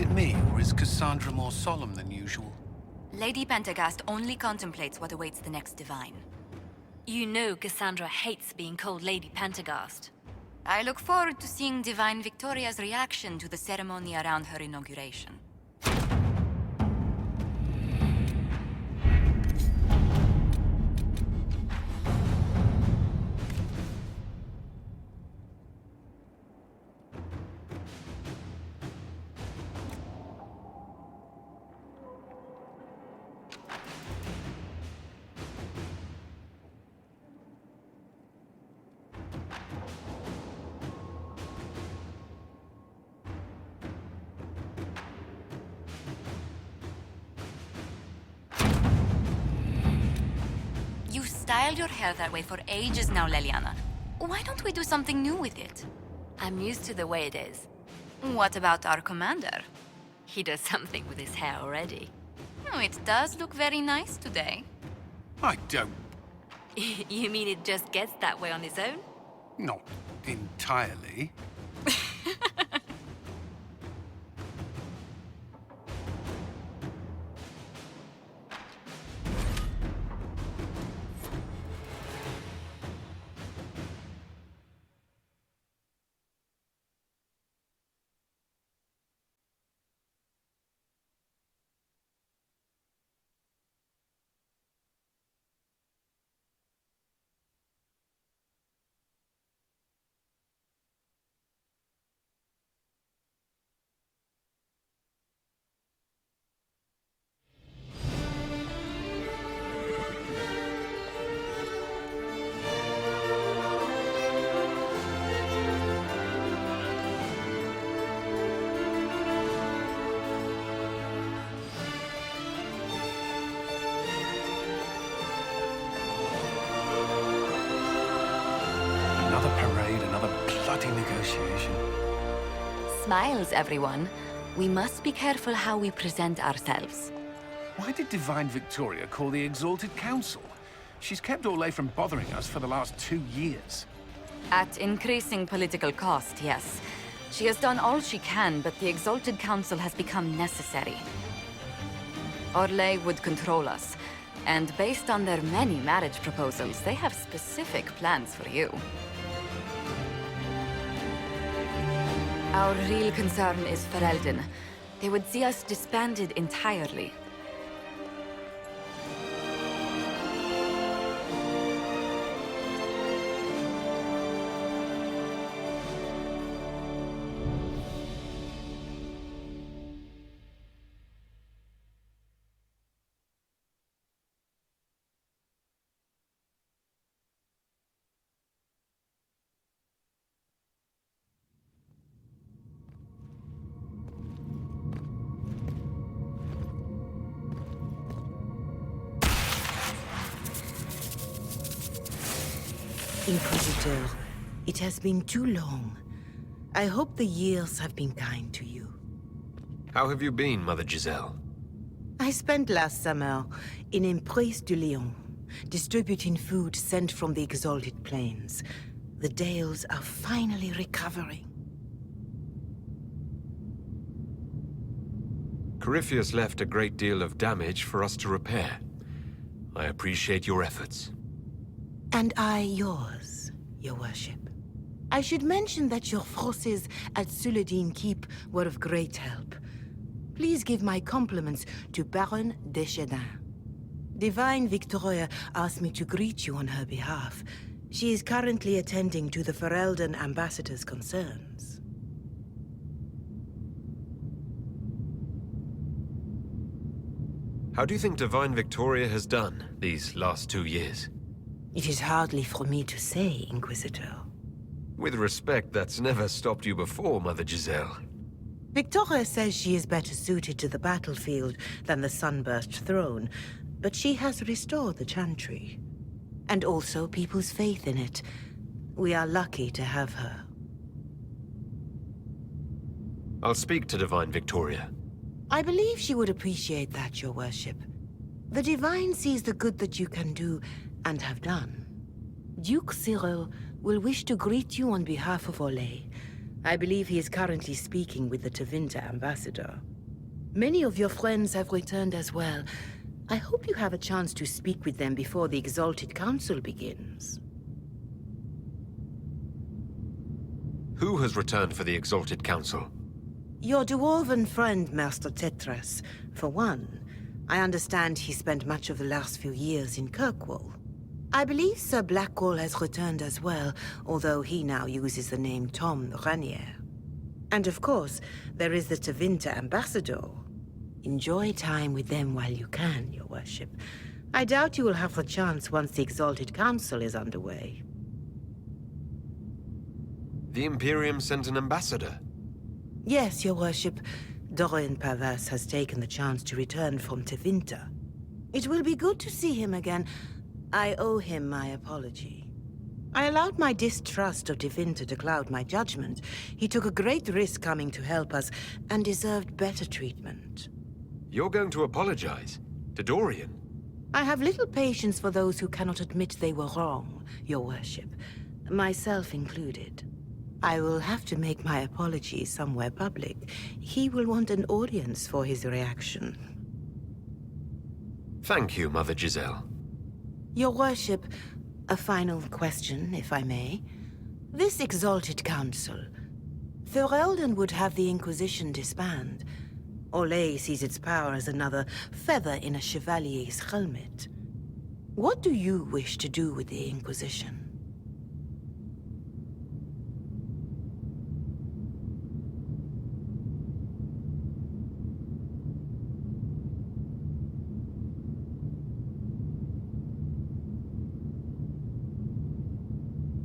Is it me, or is Cassandra more solemn than usual? Lady Pentagast only contemplates what awaits the next divine. You know Cassandra hates being called Lady Pentagast. I look forward to seeing Divine Victoria's reaction to the ceremony around her inauguration. You've styled your hair that way for ages now, Leliana. Why don't we do something new with it? I'm used to the way it is. What about our commander? He does something with his hair already. Oh, it does look very nice today. I don't... You mean it just gets that way on its own? not entirely. Another parade, another bloody negotiation. Smiles, everyone. We must be careful how we present ourselves. Why did Divine Victoria call the Exalted Council? She's kept Orlais from bothering us for the last 2 years. At increasing political cost, yes. She has done all she can, but the Exalted Council has become necessary. Orlais would control us, and based on their many marriage proposals, they have specific plans for you. Our real concern is Ferelden. They would see us disbanded entirely. Inquisitor, it has been too long. I hope the years have been kind to you. How have you been, Mother Giselle? I spent last summer in Emprise du Lion, distributing food sent from the Exalted Plains. The Dales are finally recovering. Corypheus left a great deal of damage for us to repair. I appreciate your efforts. And I yours, your worship. I should mention that your forces at Suladin Keep were of great help. Please give my compliments to Baron Deschedin. Divine Victoria asked me to greet you on her behalf. She is currently attending to the Ferelden ambassador's concerns. How do you think Divine Victoria has done these last 2 years? It is hardly for me to say, Inquisitor. With respect, that's never stopped you before, Mother Giselle. Victoria says she is better suited to the battlefield than the Sunburst throne, but she has restored the Chantry. And also people's faith in it. We are lucky to have her. I'll speak to Divine Victoria. I believe she would appreciate that, your worship. The Divine sees the good that you can do and have done. Duke Cyril will wish to greet you on behalf of Orlais. I believe he is currently speaking with the Tevinter ambassador. Many of your friends have returned as well. I hope you have a chance to speak with them before the Exalted Council begins. Who has returned for the Exalted Council? Your dwarven friend, Master Tetras. For one, I understand he spent much of the last few years in Kirkwall. I believe Sir Blackwall has returned as well, although he now uses the name Tom Ranier. And of course, there is the Tevinter Ambassador. Enjoy time with them while you can, Your Worship. I doubt you will have the chance once the Exalted Council is underway. The Imperium sent an ambassador. Yes, Your Worship. Dorian Pavas has taken the chance to return from Tevinter. It will be good to see him again. I owe him my apology. I allowed my distrust of Tevinter to cloud my judgment. He took a great risk coming to help us, and deserved better treatment. You're going to apologize? To Dorian? I have little patience for those who cannot admit they were wrong, Your Worship. Myself included. I will have to make my apology somewhere public. He will want an audience for his reaction. Thank you, Mother Giselle. Your Worship, a final question, if I may. This Exalted Council, Ferelden would have the Inquisition disband. Orlais sees its power as another feather in a chevalier's helmet. What do you wish to do with the Inquisition?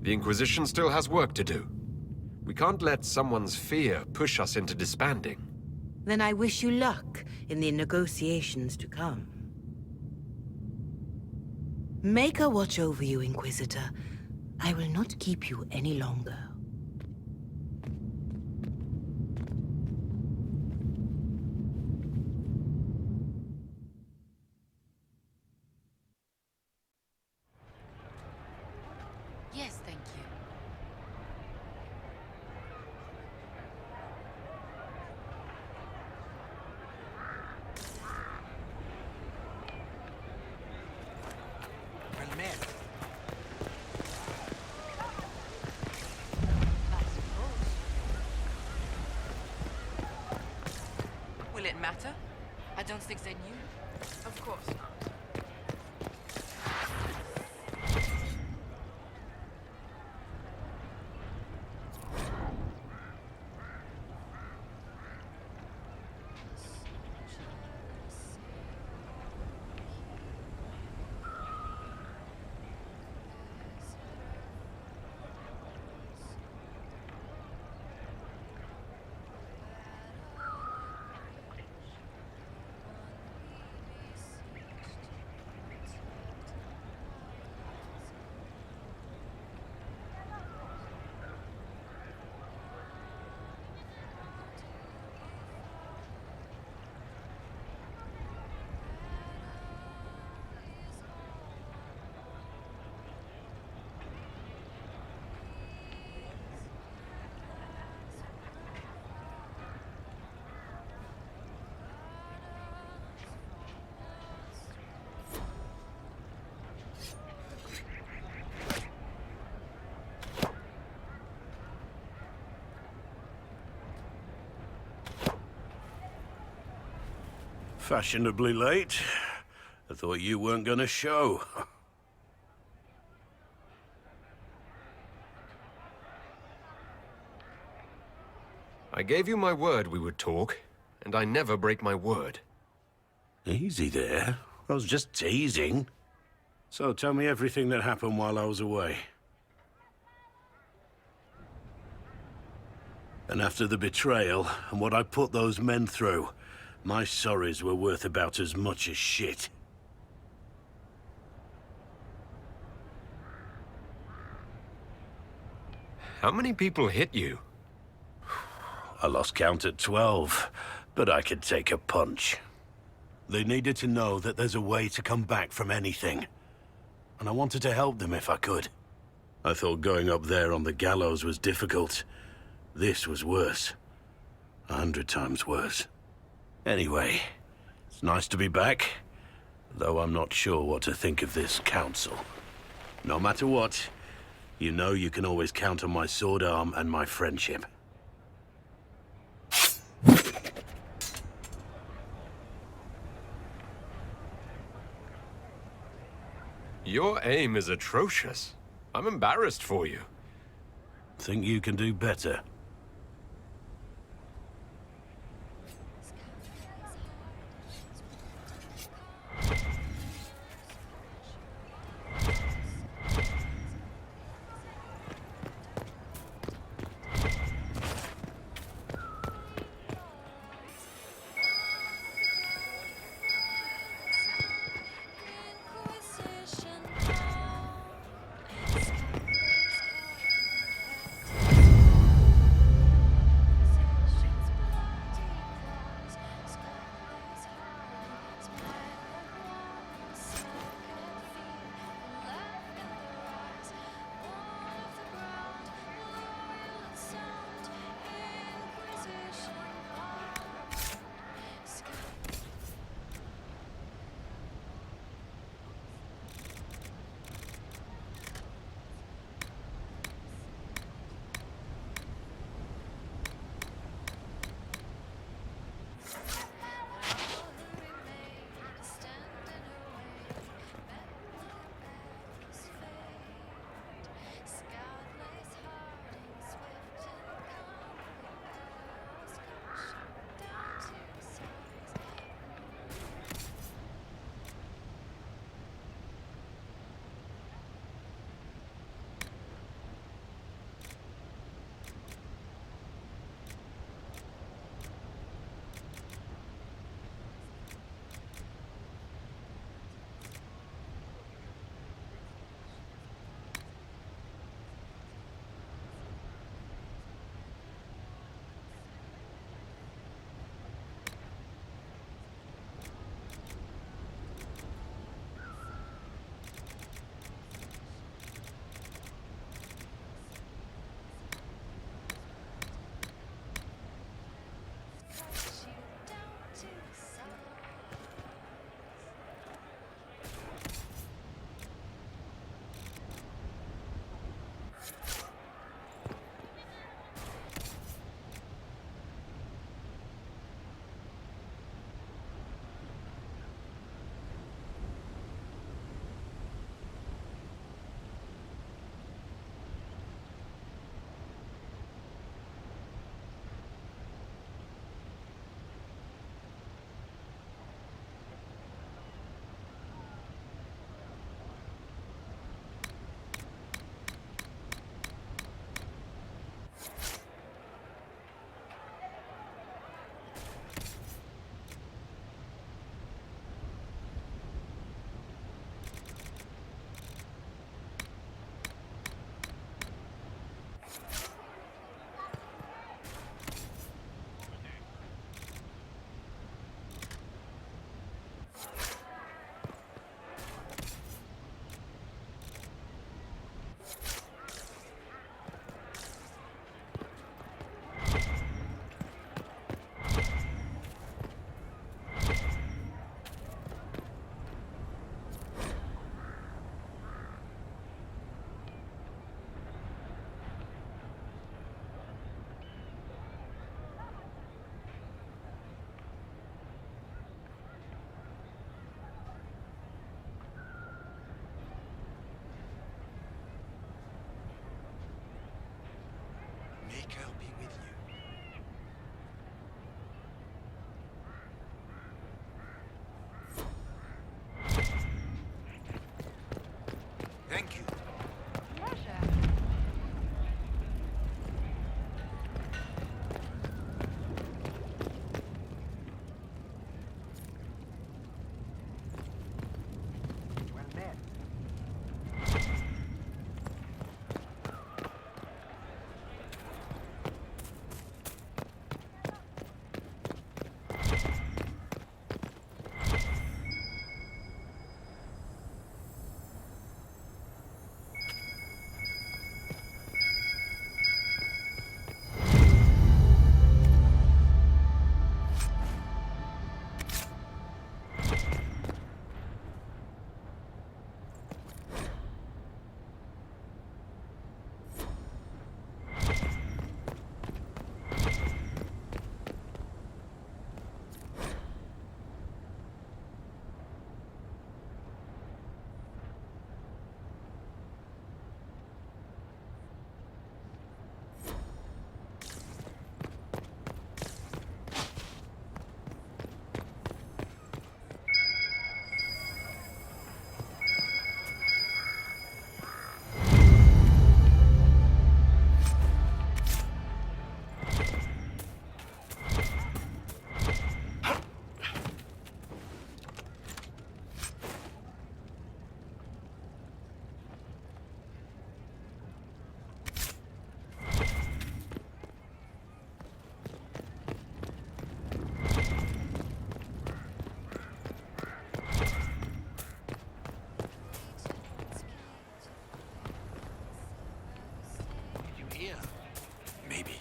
The Inquisition still has work to do. We can't let someone's fear push us into disbanding. Then I wish you luck in the negotiations to come. Maker watch over you, Inquisitor. I will not keep you any longer. Yes, thank you. Will it matter? I don't think they knew. Of course not. Fashionably late. I thought you weren't gonna show. I gave you my word we would talk, and I never break my word. Easy there. I was just teasing. So tell me everything that happened while I was away. And after the betrayal, and what I put those men through, my sorries were worth about as much as shit. How many people hit you? I lost count at 12, but I could take a punch. They needed to know that there's a way to come back from anything. And I wanted to help them if I could. I thought going up there on the gallows was difficult. This was worse. 100 times worse. Anyway, it's nice to be back, though I'm not sure what to think of this council. No matter what, you know you can always count on my sword arm and my friendship. Your aim is atrocious. I'm embarrassed for you. Think you can do better? here. Maybe.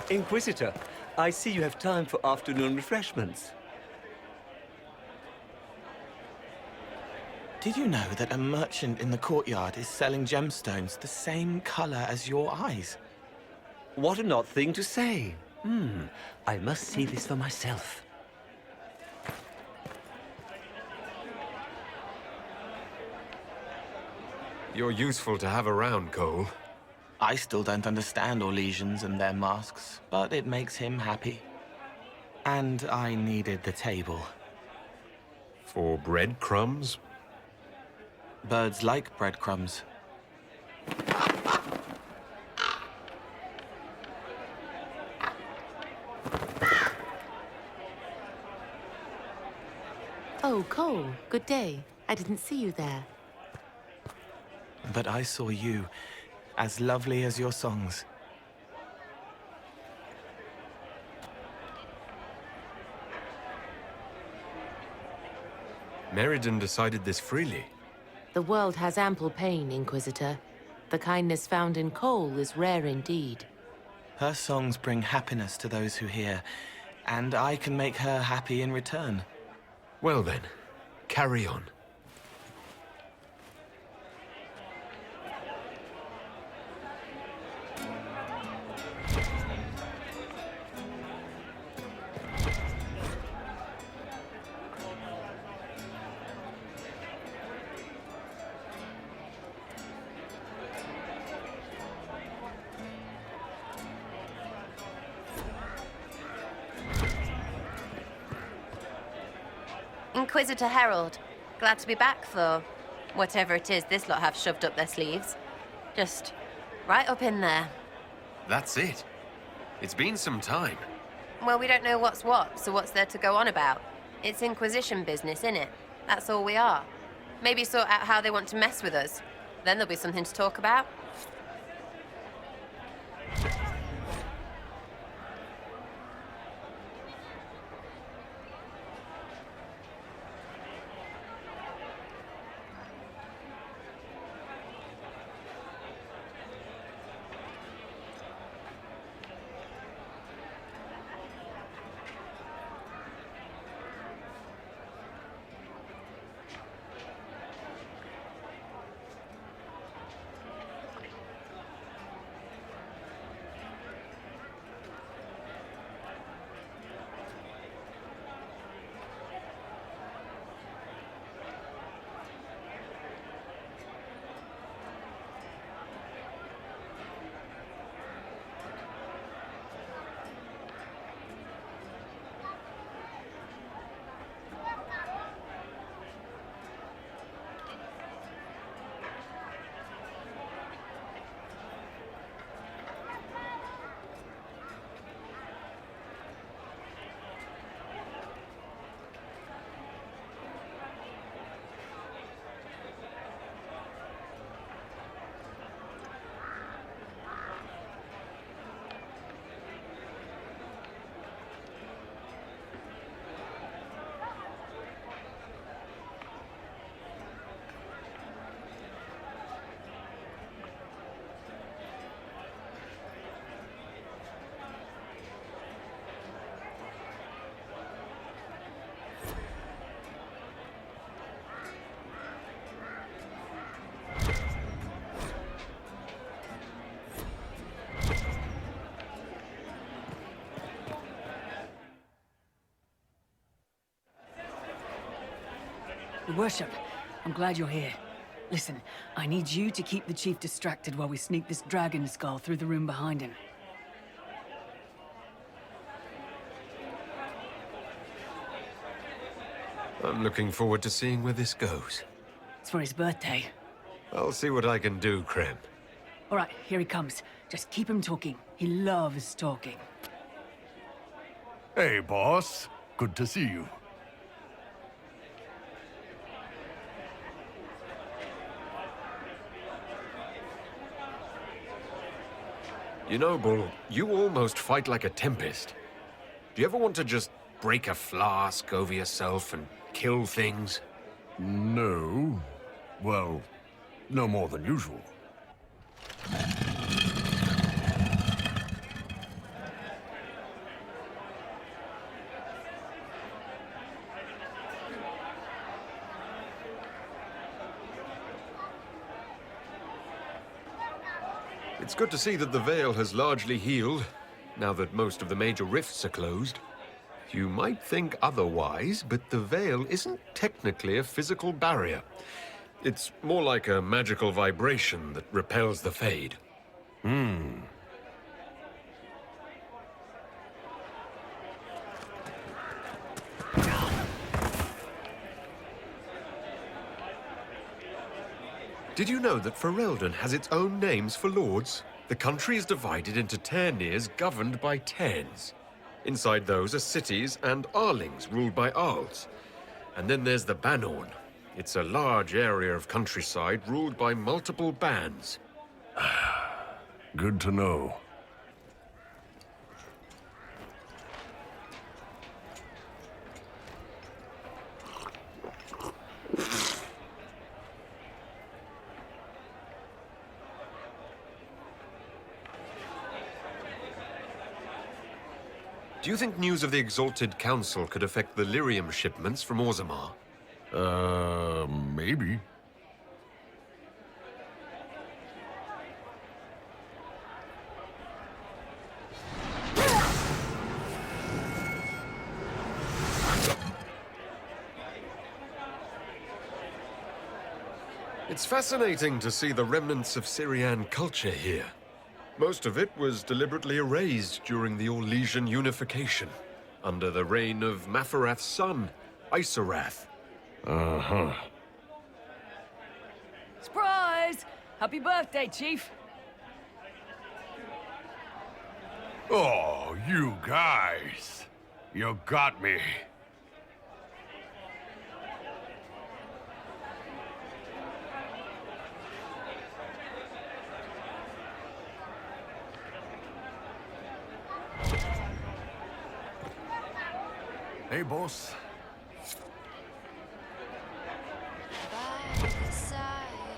Inquisitor, I see you have time for afternoon refreshments. Did you know that a merchant in the courtyard is selling gemstones the same color as your eyes? What an odd thing to say. I must see this for myself. You're useful to have around, Cole. I still don't understand Orlesians and their masks, but it makes him happy. And I needed the table. For breadcrumbs? Birds like breadcrumbs. Oh, Cole, good day. I didn't see you there. But I saw you, as lovely as your songs. Meriden decided this freely. The world has ample pain, Inquisitor. The kindness found in Cole is rare indeed. Her songs bring happiness to those who hear, and I can make her happy in return. Well then, carry on. Inquisitor Herald, glad to be back for whatever it is this lot have shoved up their sleeves. Just right up in there. That's it. It's been some time. Well, we don't know what's what, so what's there to go on about? It's Inquisition business, innit? That's all we are. Maybe sort out how they want to mess with us. Then there'll be something to talk about. Your Worship, I'm glad you're here. Listen, I need you to keep the Chief distracted while we sneak this dragon skull through the room behind him. I'm looking forward to seeing where this goes. It's for his birthday. I'll see what I can do, Krem. All right, here he comes. Just keep him talking. He loves talking. Hey, boss. Good to see you. You know, Bull, you almost fight like a Tempest. Do you ever want to just break a flask over yourself and kill things? No. Well, no more than usual. It's good to see that the Veil has largely healed, now that most of the major rifts are closed. You might think otherwise, but the Veil isn't technically a physical barrier. It's more like a magical vibration that repels the Fade. Did you know that Ferelden has its own names for lords? The country is divided into Ternirs governed by Terns. Inside those are cities and Arlings ruled by Arls. And then there's the Banorn. It's a large area of countryside ruled by multiple bands. Good to know. Do you think news of the Exalted Council could affect the lyrium shipments from Orzammar? Maybe. It's fascinating to see the remnants of Syrian culture here. Most of it was deliberately erased during the Orlesian unification, under the reign of Mafarath's son, Isarath. Uh-huh. Surprise! Happy birthday, Chief! Oh, you guys. You got me. Hey, boss. By the side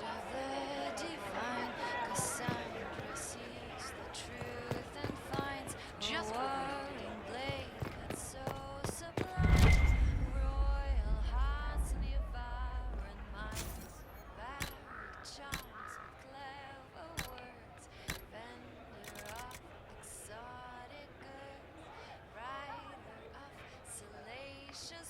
of the divine, Cassandra sees the truth and finds just whirling blade that's so sublime. Royal hearts and devouring minds, varied charms of clever words, vendor of exotic goods, writer of salacious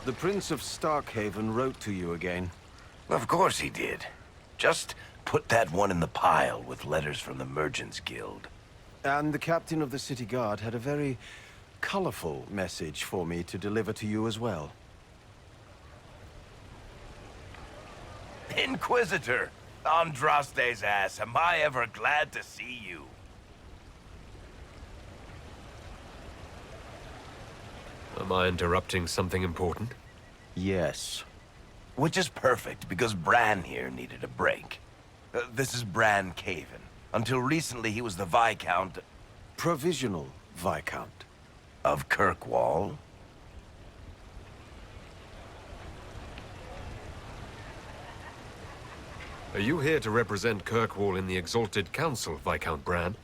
The Prince of Starkhaven wrote to you again. Of course he did. Just put that one in the pile with letters from the Merchants Guild. And the captain of the city guard had a very colorful message for me to deliver to you as well. Inquisitor! Andraste's ass, am I ever glad to see you. Am I interrupting something important? Yes. Which is perfect, because Bran here needed a break. This is Bran Caven. Until recently, he was the Viscount... Provisional Viscount. Of Kirkwall. Are you here to represent Kirkwall in the Exalted Council, Viscount Bran?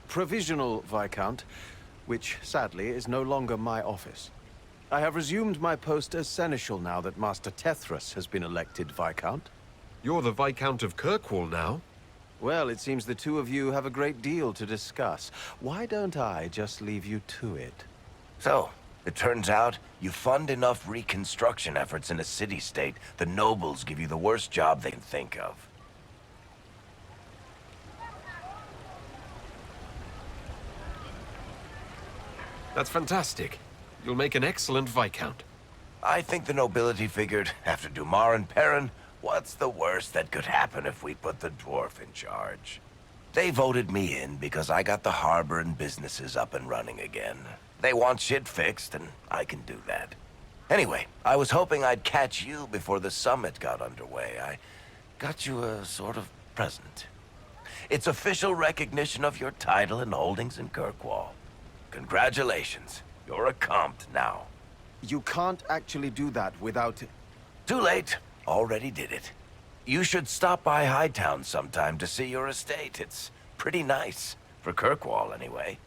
Provisional Viscount, which sadly is no longer my office. I have resumed my post as Seneschal now that Master Tethras has been elected Viscount. You're the Viscount of Kirkwall now? Well, it seems the two of you have a great deal to discuss. Why don't I just leave you to it? So, it turns out you fund enough reconstruction efforts in a city-state, the nobles give you the worst job they can think of. That's fantastic. You'll make an excellent Viscount. I think the nobility figured, after Dumar and Perrin, what's the worst that could happen if we put the dwarf in charge? They voted me in because I got the harbor and businesses up and running again. They want shit fixed, and I can do that. Anyway, I was hoping I'd catch you before the summit got underway. I got you a sort of present. It's official recognition of your title and holdings in Kirkwall. Congratulations. You're a compt now. You can't actually do that without... Too late. Already did it. You should stop by Hightown sometime to see your estate. It's pretty nice. For Kirkwall, anyway.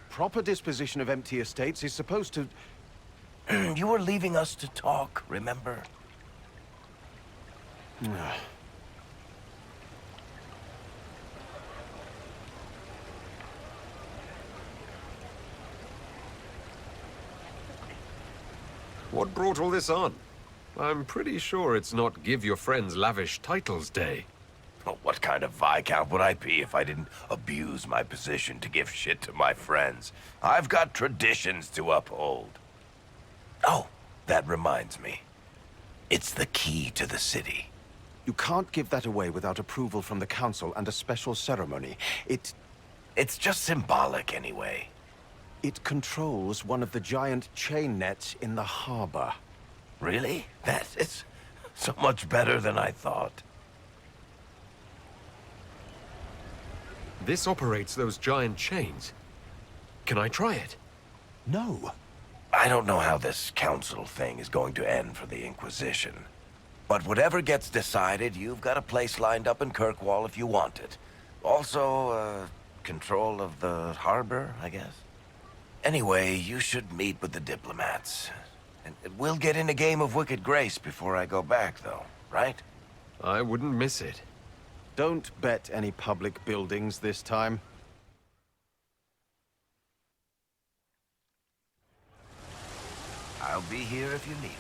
Proper disposition of empty estates is supposed to... You were leaving us to talk, remember? What brought all this on? I'm pretty sure it's not Give Your Friends Lavish Titles Day. Well, what kind of Viscount would I be if I didn't abuse my position to give shit to my friends? I've got traditions to uphold. Oh, that reminds me. It's the key to the city. You can't give that away without approval from the council and a special ceremony. It's just symbolic anyway. It controls one of the giant chain nets in the harbor. Really? That is so much better than I thought. This operates those giant chains. Can I try it? No. I don't know how this council thing is going to end for the Inquisition. But whatever gets decided, you've got a place lined up in Kirkwall if you want it. Also, control of the harbor, I guess. Anyway, you should meet with the diplomats. And we'll get in a game of Wicked Grace before I go back, though, right? I wouldn't miss it. Don't bet any public buildings this time. I'll be here if you need me.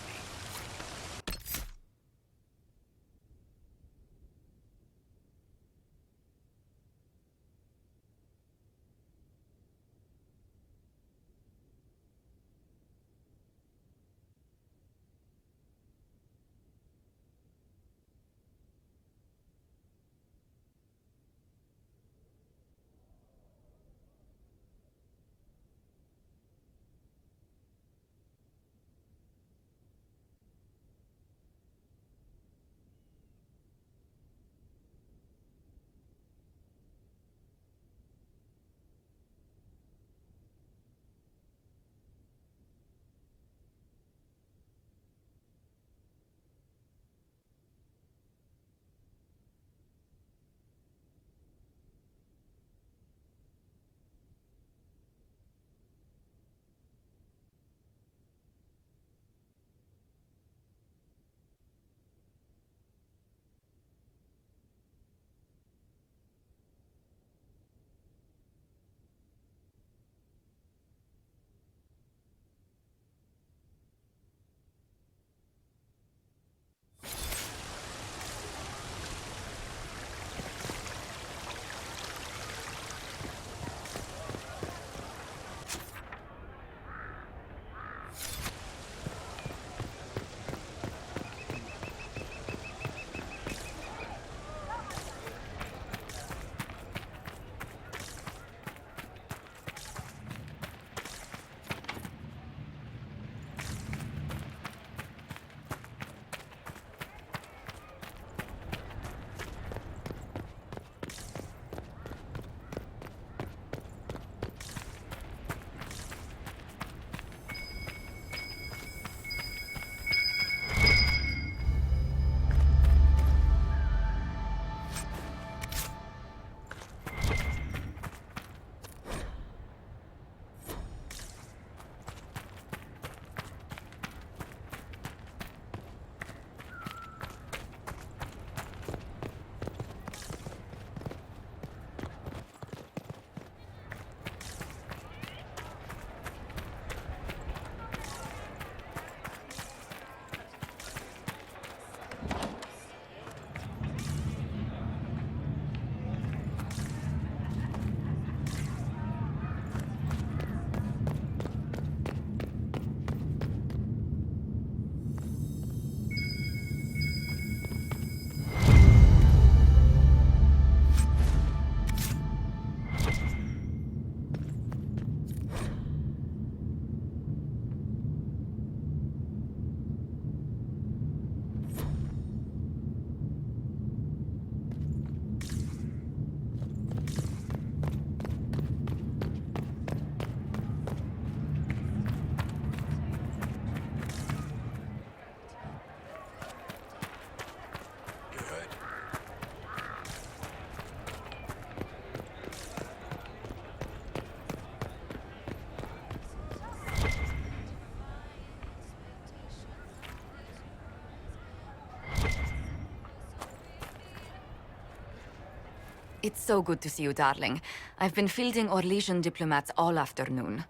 It's so good to see you, darling. I've been fielding Orlesian diplomats all afternoon.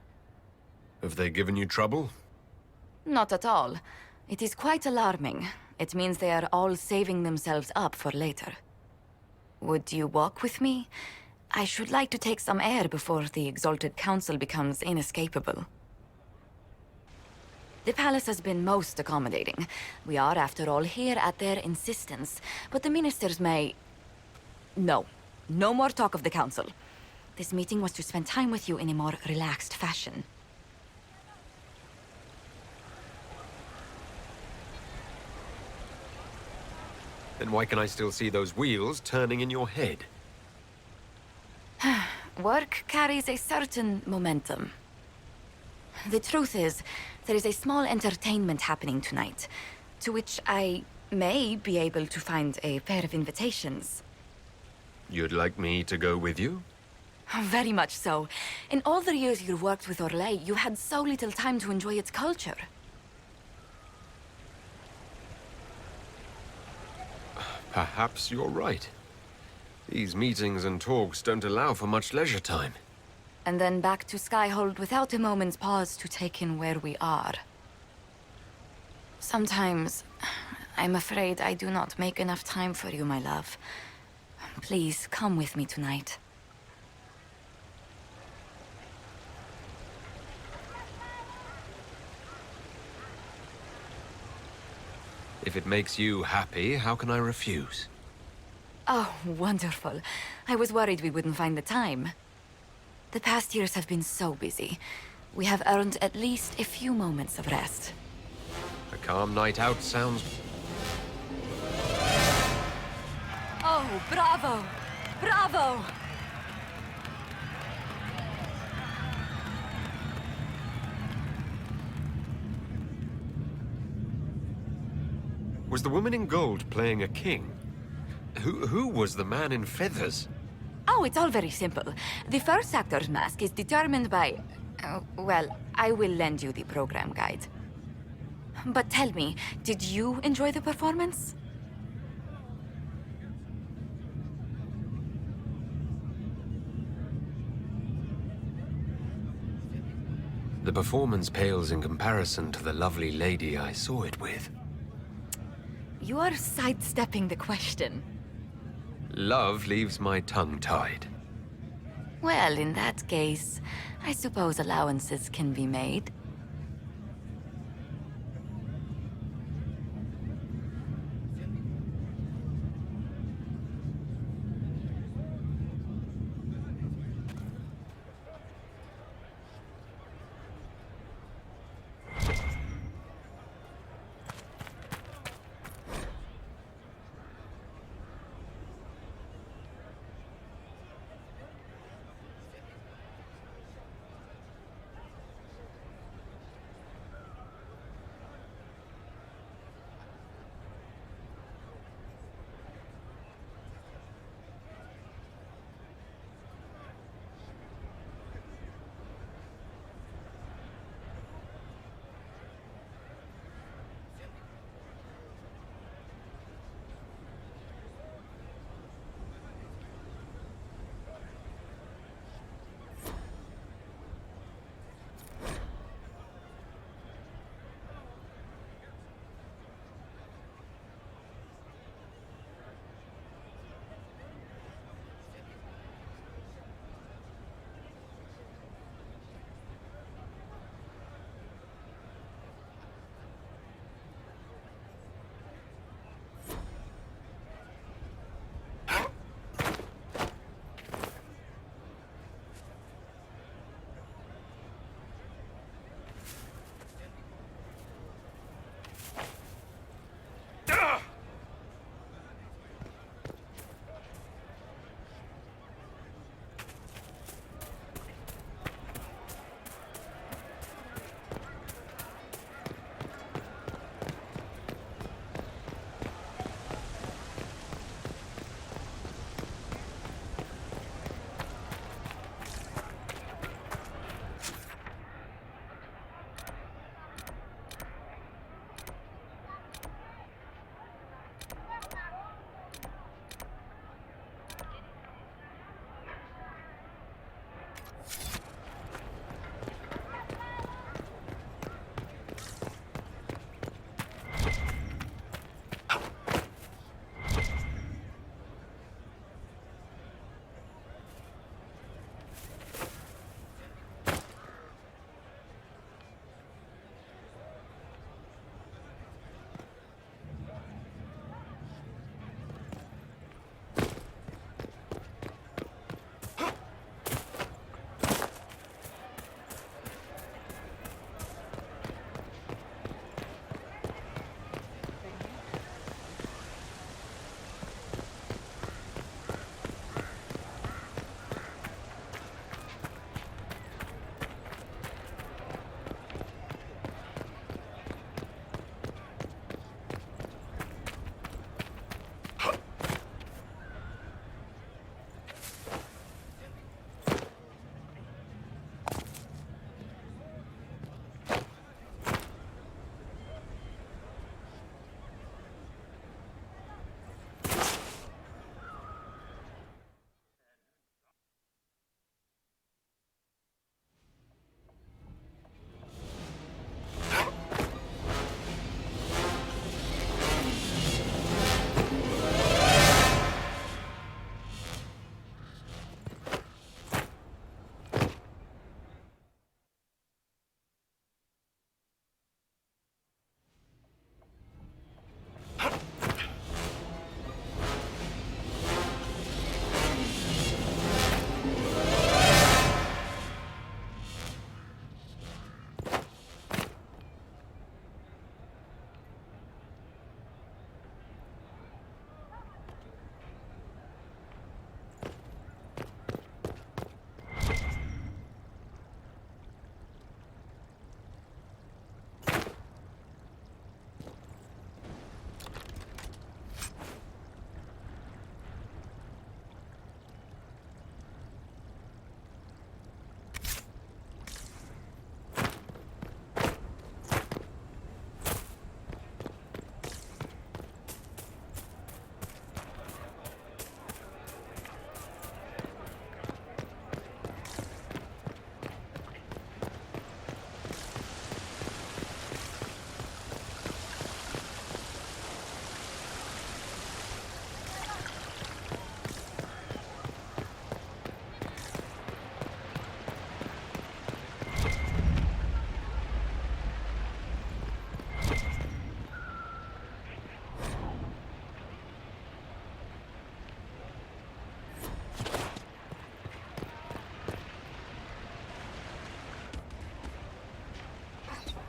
Have they given you trouble? Not at all. It is quite alarming. It means they are all saving themselves up for later. Would you walk with me? I should like to take some air before the Exalted Council becomes inescapable. The palace has been most accommodating. We are, after all, here at their insistence. But the ministers may... No. No more talk of the council. This meeting was to spend time with you in a more relaxed fashion. Then why can I still see those wheels turning in your head? Work carries a certain momentum. The truth is, there is a small entertainment happening tonight, to which I may be able to find a pair of invitations. You'd like me to go with you? Very much so. In all the years you worked with Orlais, you had so little time to enjoy its culture. Perhaps you're right. These meetings and talks don't allow for much leisure time. And then back to Skyhold without a moment's pause to take in where we are. Sometimes, I'm afraid I do not make enough time for you, my love. Please, come with me tonight. If it makes you happy, how can I refuse? Oh, wonderful. I was worried we wouldn't find the time. The past years have been so busy. We have earned at least a few moments of rest. A calm night out sounds... Oh, bravo! Bravo! Was the woman in gold playing a king? Who was the man in feathers? Oh, it's all very simple. The first actor's mask is determined by... well, I will lend you the program guide. But tell me, did you enjoy the performance? The performance pales in comparison to the lovely lady I saw it with. You are sidestepping the question. Love leaves my tongue tied. Well, in that case, I suppose allowances can be made.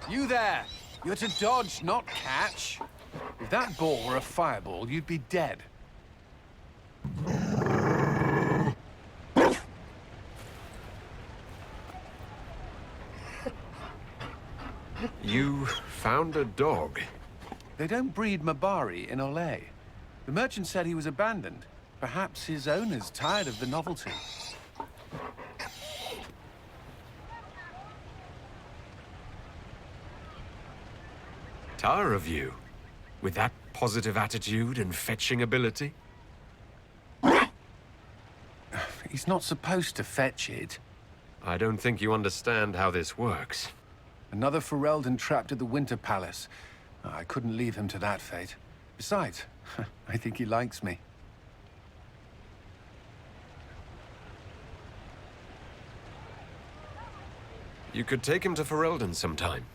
You there! You're to dodge, not catch. If that ball were a fireball, you'd be dead. You found a dog? They don't breed Mabari in Olay. The merchant said he was abandoned. Perhaps his owner's tired of the novelty. Tire of you? With that positive attitude and fetching ability? He's not supposed to fetch it. I don't think you understand how this works. Another Ferelden trapped at the Winter Palace. I couldn't leave him to that fate. Besides, I think he likes me. You could take him to Ferelden sometime.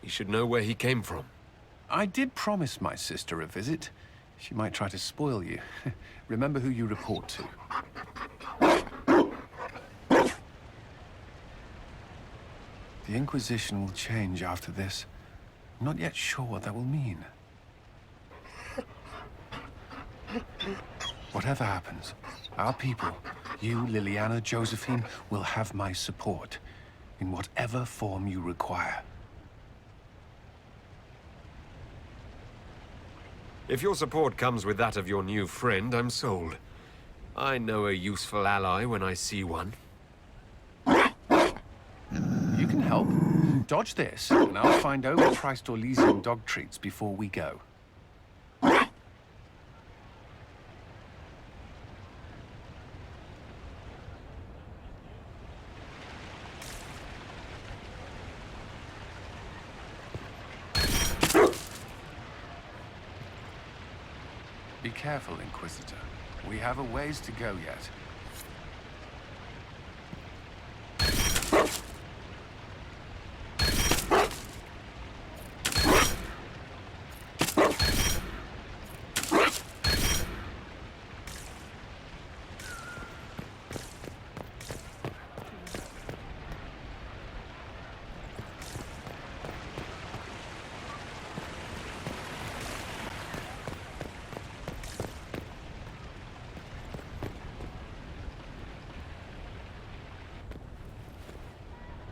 He should know where he came from. I did promise my sister a visit. She might try to spoil you. Remember who you report to. The Inquisition will change after this. I'm not yet sure what that will mean. Whatever happens, our people, you, Liliana, Josephine, will have my support. In whatever form you require. If your support comes with that of your new friend, I'm sold. I know a useful ally when I see one. You can help. Dodge this, and I'll find overpriced Orlesian dog treats before we go. Be careful, Inquisitor. We have a ways to go yet.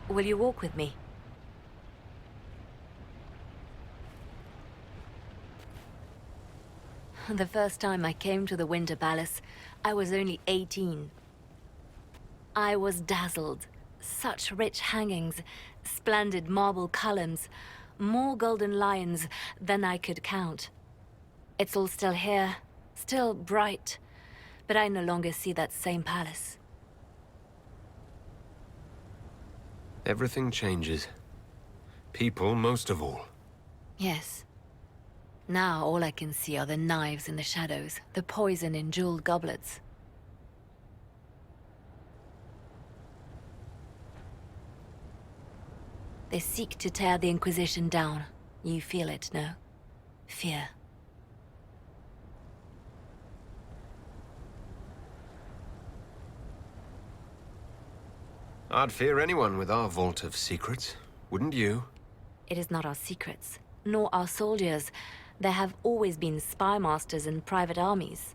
Will you walk with me? The first time I came to the Winter Palace, I was only 18. I was dazzled. Such rich hangings, splendid marble columns, more golden lions than I could count. It's all still here, still bright, but I no longer see that same palace. Everything changes. People most of all. Yes. Now all I can see are the knives in the shadows, the poison in jeweled goblets. They seek to tear the Inquisition down. You feel it, no? Fear. I'd fear anyone with our vault of secrets, wouldn't you? It is not our secrets, nor our soldiers. There have always been spy masters and private armies.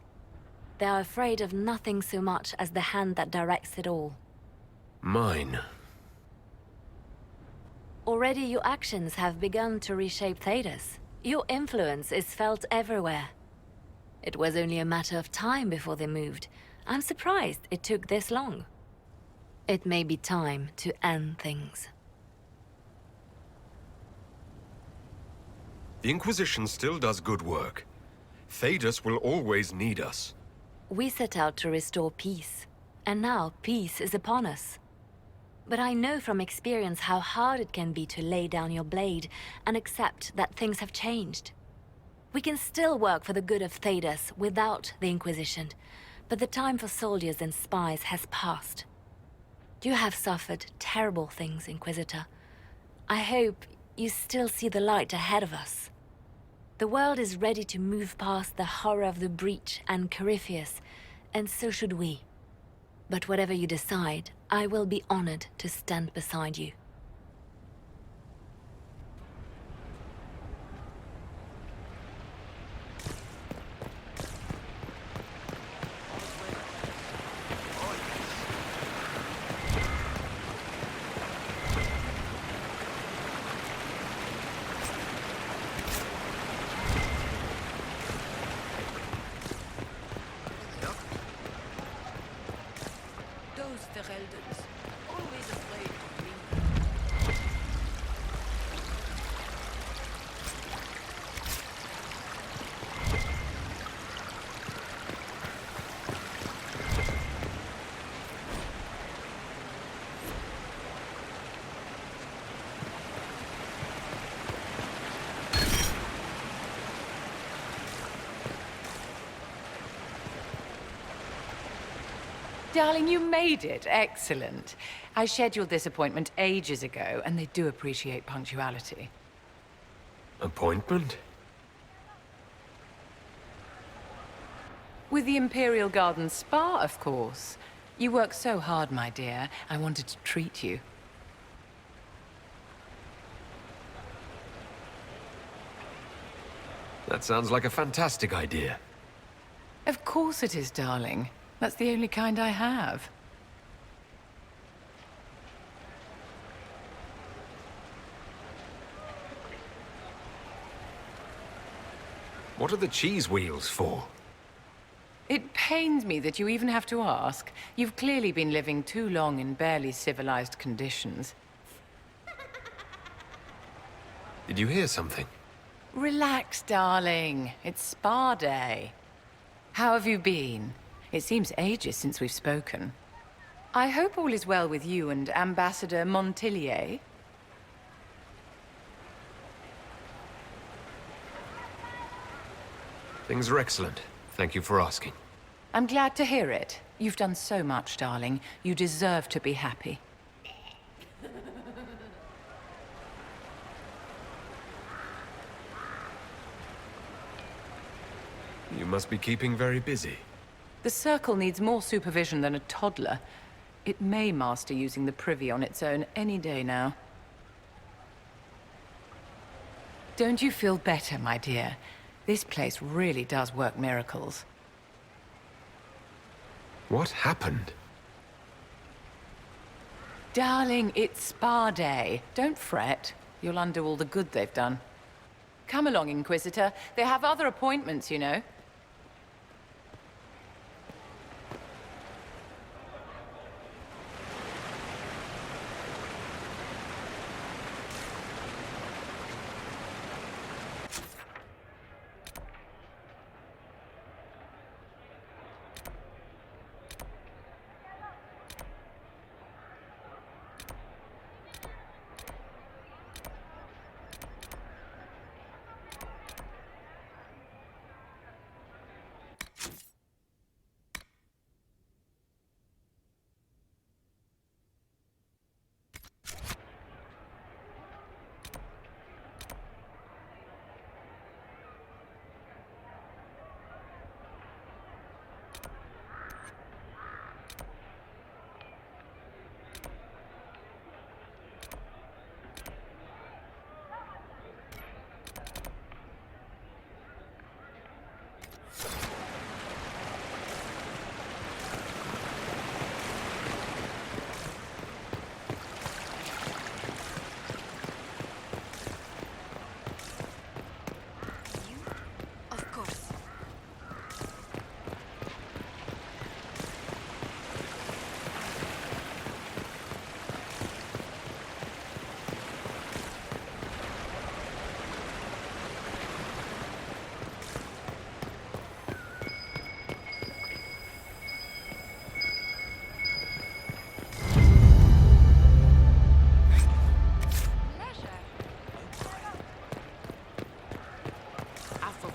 They are afraid of nothing so much as the hand that directs it all. Mine. Already your actions have begun to reshape Thedas. Your influence is felt everywhere. It was only a matter of time before they moved. I'm surprised it took this long. It may be time to end things. The Inquisition still does good work. Thedas will always need us. We set out to restore peace, and now peace is upon us. But I know from experience how hard it can be to lay down your blade and accept that things have changed. We can still work for the good of Thedas without the Inquisition, but the time for soldiers and spies has passed. You have suffered terrible things, Inquisitor. I hope you still see the light ahead of us. The world is ready to move past the horror of the Breach and Corypheus, and so should we. But whatever you decide, I will be honored to stand beside you. darling, you made it. Excellent. I scheduled this appointment ages ago, and they do appreciate punctuality. Appointment? With the Imperial Garden Spa, of course. You work so hard, my dear. I wanted to treat you. That sounds like a fantastic idea. Of course it is, darling. That's the only kind I have. What are the cheese wheels for? It pains me that you even have to ask. You've clearly been living too long in barely civilized conditions. Did you hear something? Relax, darling. It's spa day. How have you been? It seems ages since we've spoken. I hope all is well with you and Ambassador Montillier. Things are excellent. Thank you for asking. I'm glad to hear it. You've done so much, darling. You deserve to be happy. You must be keeping very busy. The Circle needs more supervision than a toddler. It may master using the Privy on its own any day now. Don't you feel better, my dear? This place really does work miracles. What happened? Darling, it's spa day. Don't fret. You'll undo all the good they've done. Come along, Inquisitor. They have other appointments, you know.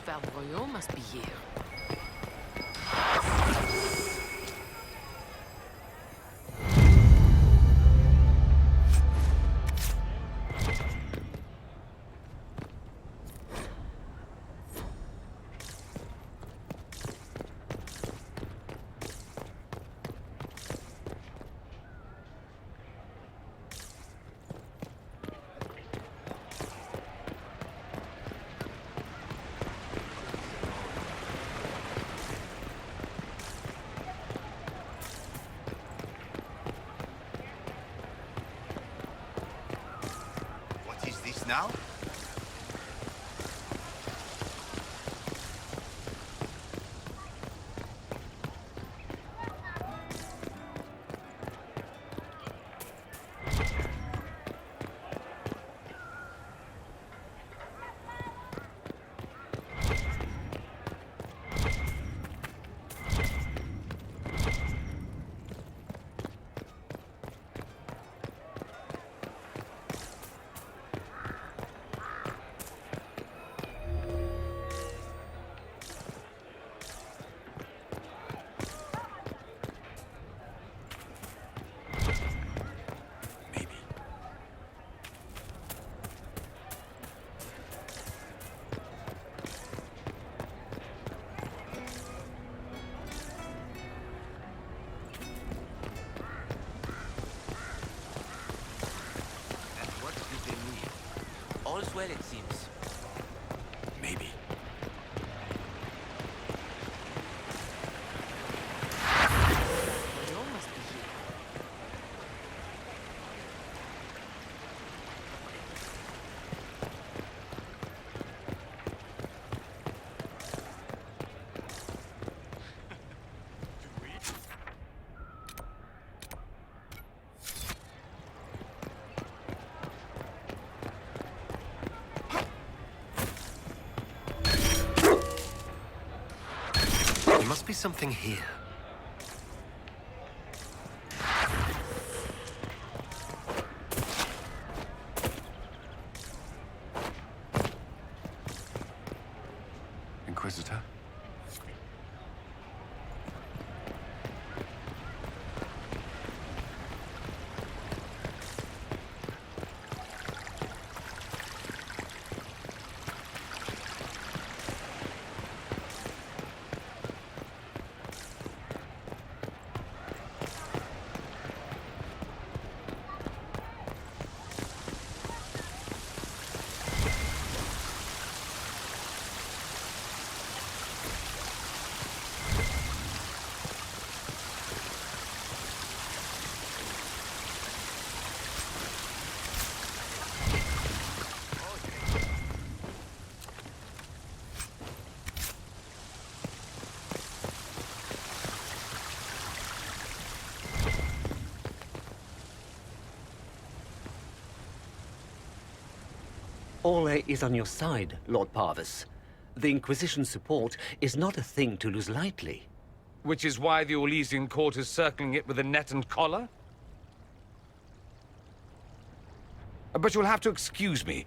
Valroyant must be here. Now? as well, it seems. Maybe. There must be something here. Inquisitor? Orlais is on your side, Lord Parvis. The Inquisition support is not a thing to lose lightly. Which is why the Orlesian court is circling it with a net and collar? But you'll have to excuse me.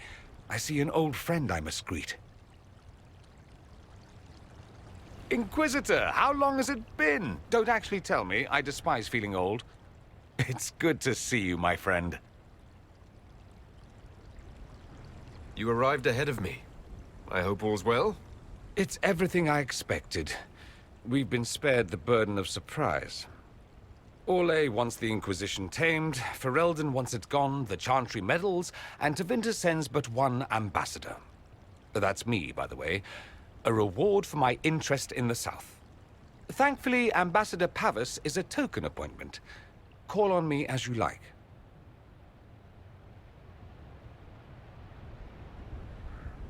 I see an old friend I must greet. Inquisitor, how long has it been? Don't actually tell me. I despise feeling old. It's good to see you, my friend. You arrived ahead of me. I hope all's well? It's everything I expected. We've been spared the burden of surprise. Orlais wants the Inquisition tamed, Ferelden wants it gone, the Chantry meddles, and Tevinter sends but one ambassador. That's me, by the way. A reward for my interest in the South. Thankfully, Ambassador Pavis is a token appointment. Call on me as you like.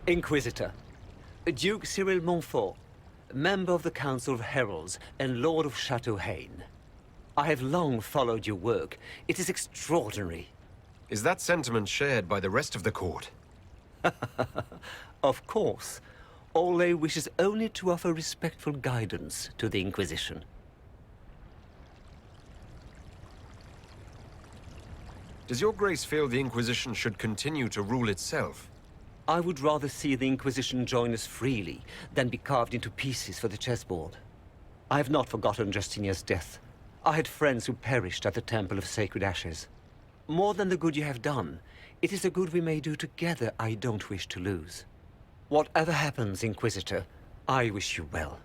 Inquisitor, Duke Cyril Montfort, member of the Council of Heralds and Lord of Chateau Haine. I have long followed your work. It is extraordinary. Is that sentiment shared by the rest of the court? Of course. Orlais wishes only to offer respectful guidance to the Inquisition. Does your grace feel the Inquisition should continue to rule itself? I would rather see the Inquisition join us freely than be carved into pieces for the chessboard. I have not forgotten Justinia's death. I had friends who perished at the Temple of Sacred Ashes. More than the good you have done, it is a good we may do together I don't wish to lose. Whatever happens, Inquisitor, I wish you well.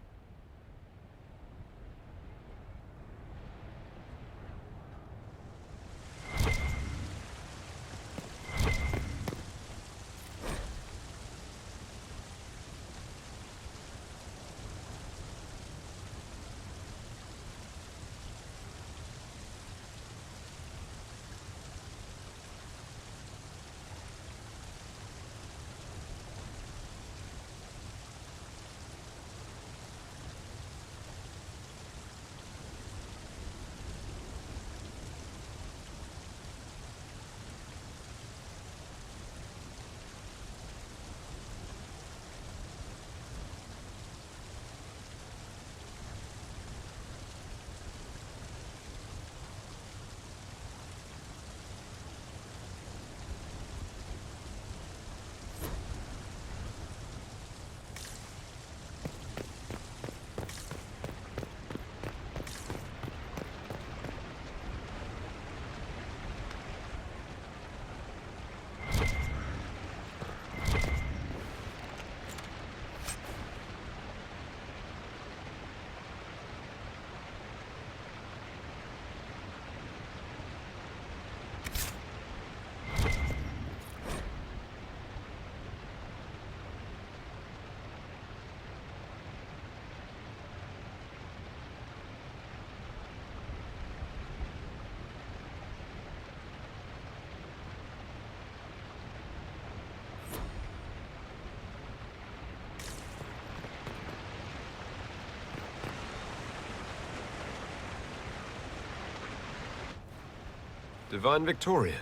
Divine Victoria,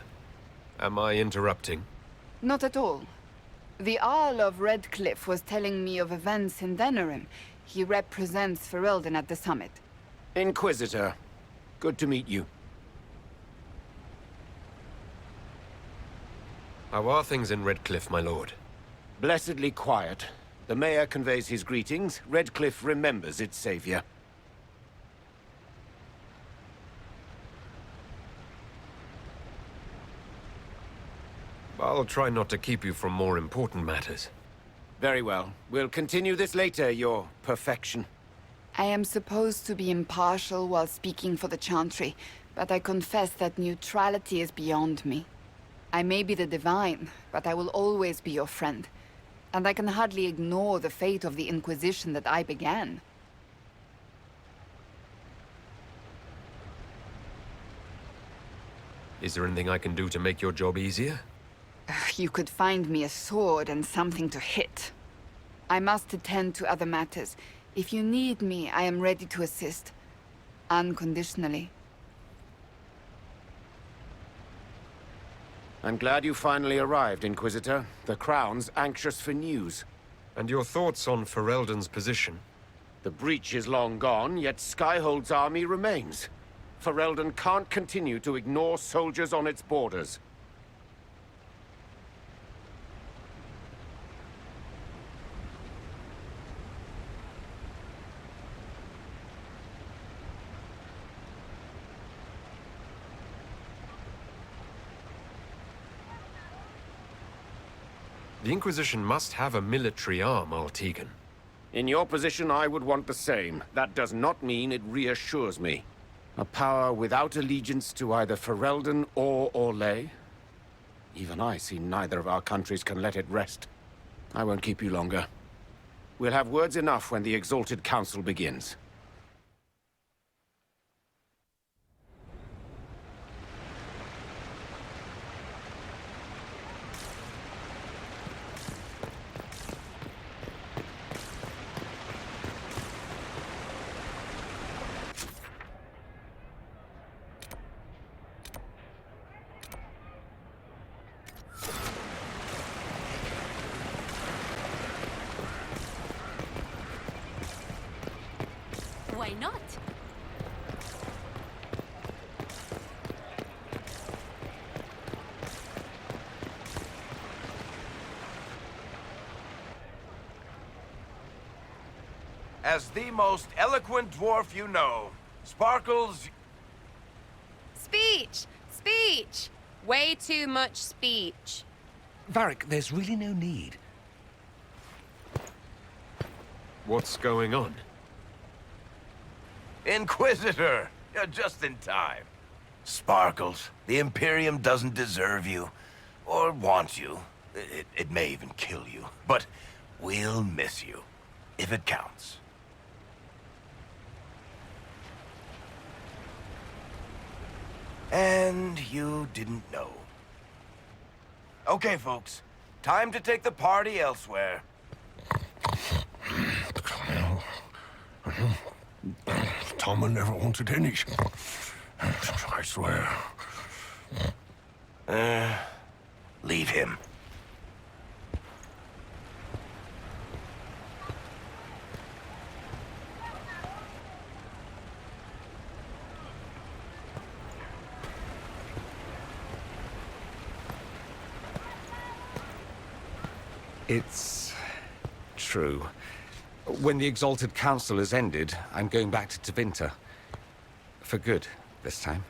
am I interrupting? Not at all. The Earl of Redcliffe was telling me of events in Denerim. He represents Ferelden at the summit. Inquisitor, good to meet you. How are things in Redcliffe, my lord? Blessedly quiet. The mayor conveys his greetings. Redcliffe remembers its savior. I'll try not to keep you from more important matters. Very well. We'll continue this later, your perfection. I am supposed to be impartial while speaking for the Chantry, but I confess that neutrality is beyond me. I may be the Divine, but I will always be your friend. And I can hardly ignore the fate of the Inquisition that I began. Is there anything I can do to make your job easier? You could find me a sword and something to hit. I must attend to other matters. If you need me, I am ready to assist. Unconditionally. I'm glad you finally arrived, Inquisitor. The Crown's anxious for news. And your thoughts on Ferelden's position? The breach is long gone, yet Skyhold's army remains. Ferelden can't continue to ignore soldiers on its borders. The Inquisition must have a military arm, Altegan. In your position, I would want the same. That does not mean it reassures me. A power without allegiance to either Ferelden or Orlais? Even I see neither of our countries can let it rest. I won't keep you longer. We'll have words enough when the Exalted Council begins. Why not? As the most eloquent dwarf you know, Sparkles... Speech! Speech! Way too much speech. Varric, there's really no need. What's going on? Inquisitor! You're just in time. Sparkles, the Imperium doesn't deserve you. Or want you. It may even kill you. But we'll miss you. If it counts. And you didn't know. Okay, folks. Time to take the party elsewhere. Toma never wanted any. I swear. Leave him. It's true. When the Exalted Council has ended, I'm going back to Tevinter. For good, this time.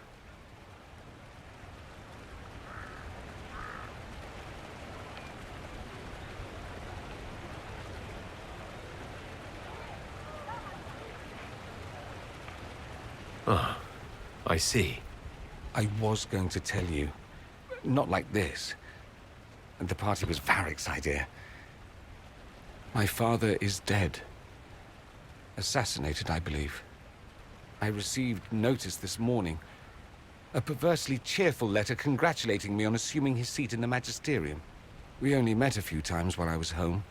Ah, I see. I was going to tell you. Not like this. The party was Varric's idea. My father is dead. Assassinated, I believe. I received notice this morning. A perversely cheerful letter congratulating me on assuming his seat in the Magisterium. We only met a few times while I was home.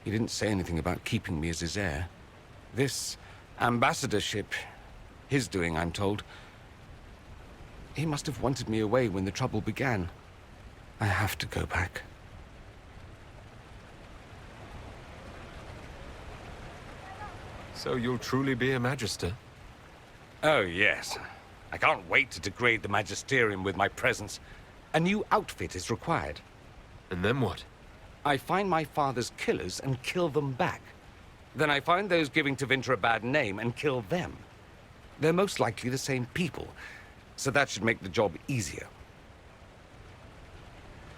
He didn't say anything about keeping me as his heir. This ambassadorship, his doing, I'm told. He must have wanted me away when the trouble began. I have to go back. So you'll truly be a Magister? Oh, yes. I can't wait to degrade the Magisterium with my presence. A new outfit is required. And then what? I find my father's killers and kill them back. Then I find those giving Tevinter a bad name and kill them. They're most likely the same people, so that should make the job easier.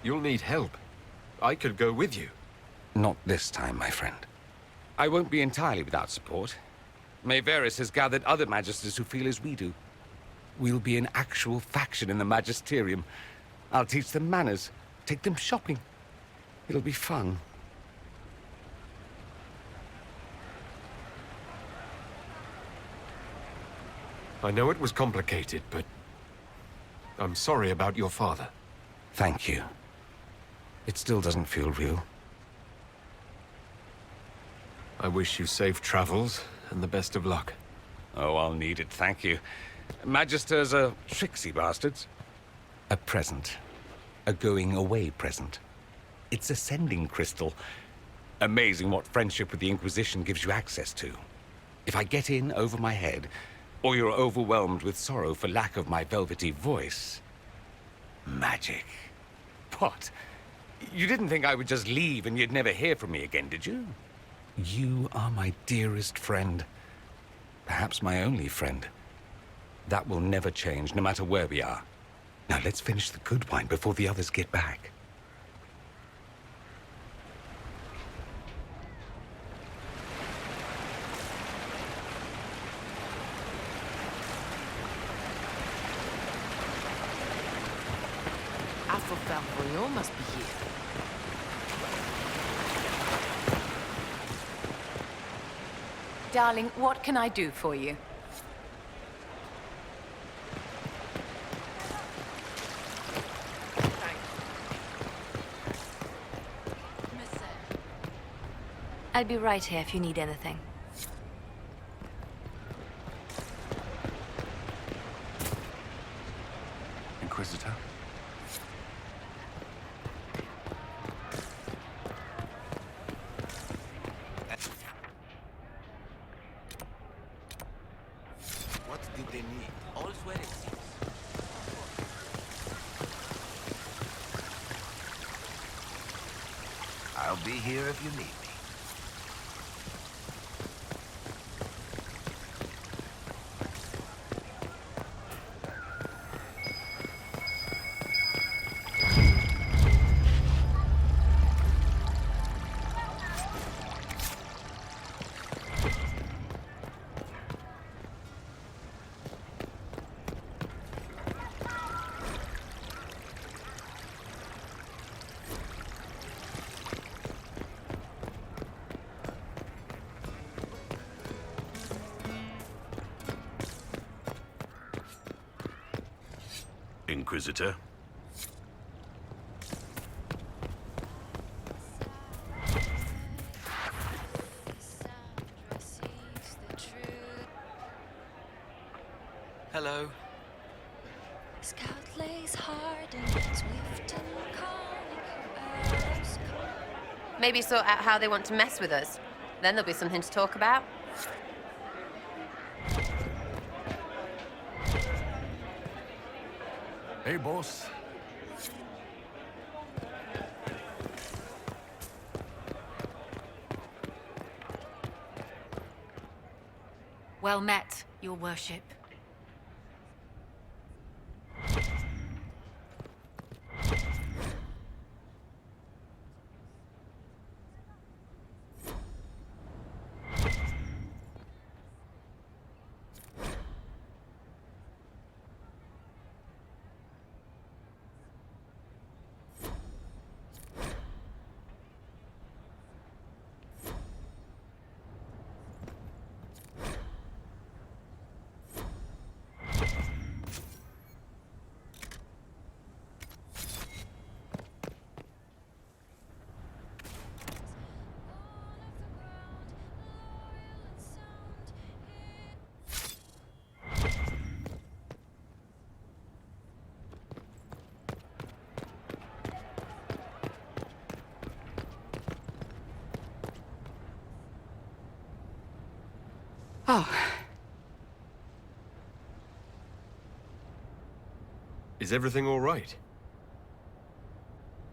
You'll need help. I could go with you. Not this time, my friend. I won't be entirely without support. Maevaris has gathered other Magisters who feel as we do. We'll be an actual faction in the Magisterium. I'll teach them manners, take them shopping. It'll be fun. I know it was complicated, but I'm sorry about your father. Thank you. It still doesn't feel real. I wish you safe travels and the best of luck. Oh, I'll need it, thank you. Magisters are tricksy bastards. A present. A going-away present. It's a sending crystal. Amazing what friendship with the Inquisition gives you access to. If I get in over my head, or you're overwhelmed with sorrow for lack of my velvety voice... magic. What? You didn't think I would just leave and you'd never hear from me again, did you? You are my dearest friend. Perhaps my only friend. That will never change, no matter where we are. Now let's finish the good wine before the others get back. Afro must be here. Darling, what can I do for you? I'll be right here if you need anything. Inquisitor? What did they need? All's well it seems. I'll be here if you need me. Inquisitor. Hello. Scout lays hard and swift and calm. Maybe sort out how they want to mess with us. Then there'll be something to talk about. Hey, boss. Well met, your worship. Oh, Is everything all right?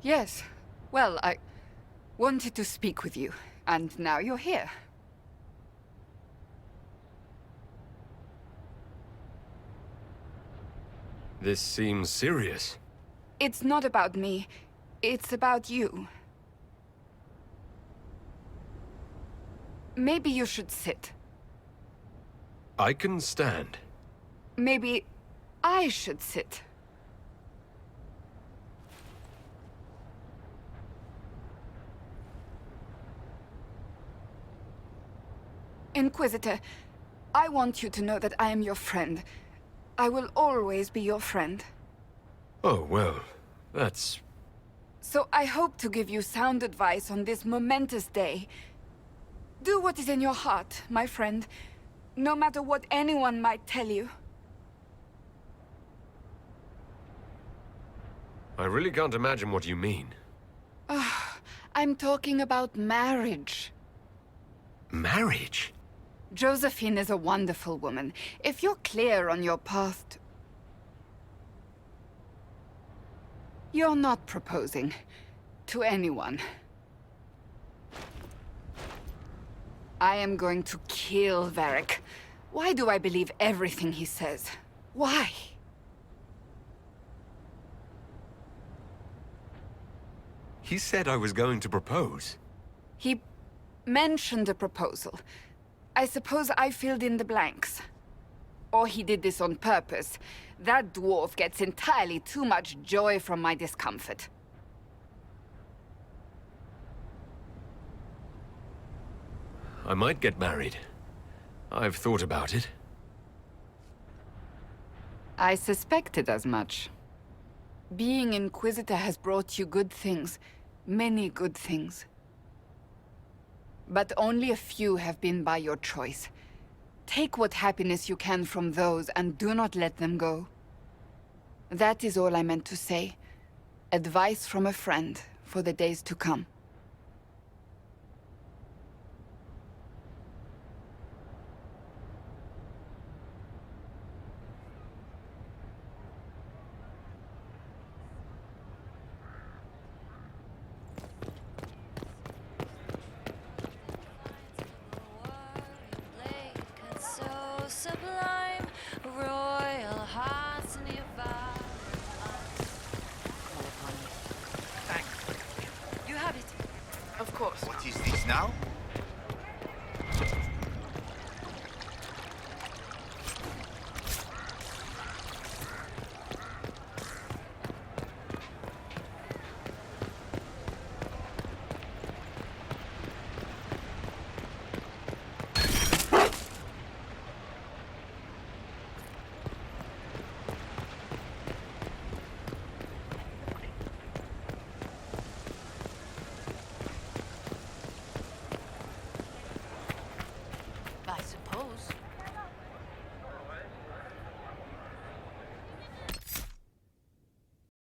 yes. Well, I wanted to speak with you, and now you're here. This seems serious. It's not about me. It's about you. Maybe you should sit. I can stand. Maybe I should sit. Inquisitor, I want you to know that I am your friend. I will always be your friend. Oh, well, that's... So I hope to give you sound advice on this momentous day. Do what is in your heart, my friend, no matter what anyone might tell you. I really can't imagine what you mean. I'm talking about marriage. Marriage? Josephine is a wonderful woman. If you're clear on your path You're not proposing to anyone. I am going to kill Varric. Why do I believe everything he says? Why? He said I was going to propose. He mentioned a proposal. I suppose I filled in the blanks. Or he did this on purpose. That dwarf gets entirely too much joy from my discomfort. I might get married. I've thought about it. I suspected as much. Being Inquisitor has brought you good things. Many good things. But only a few have been by your choice. Take what happiness you can from those and do not let them go. That is all I meant to say. Advice from a friend for the days to come. Sublime, royal hearts nearby. You have it. Of course. What is this now?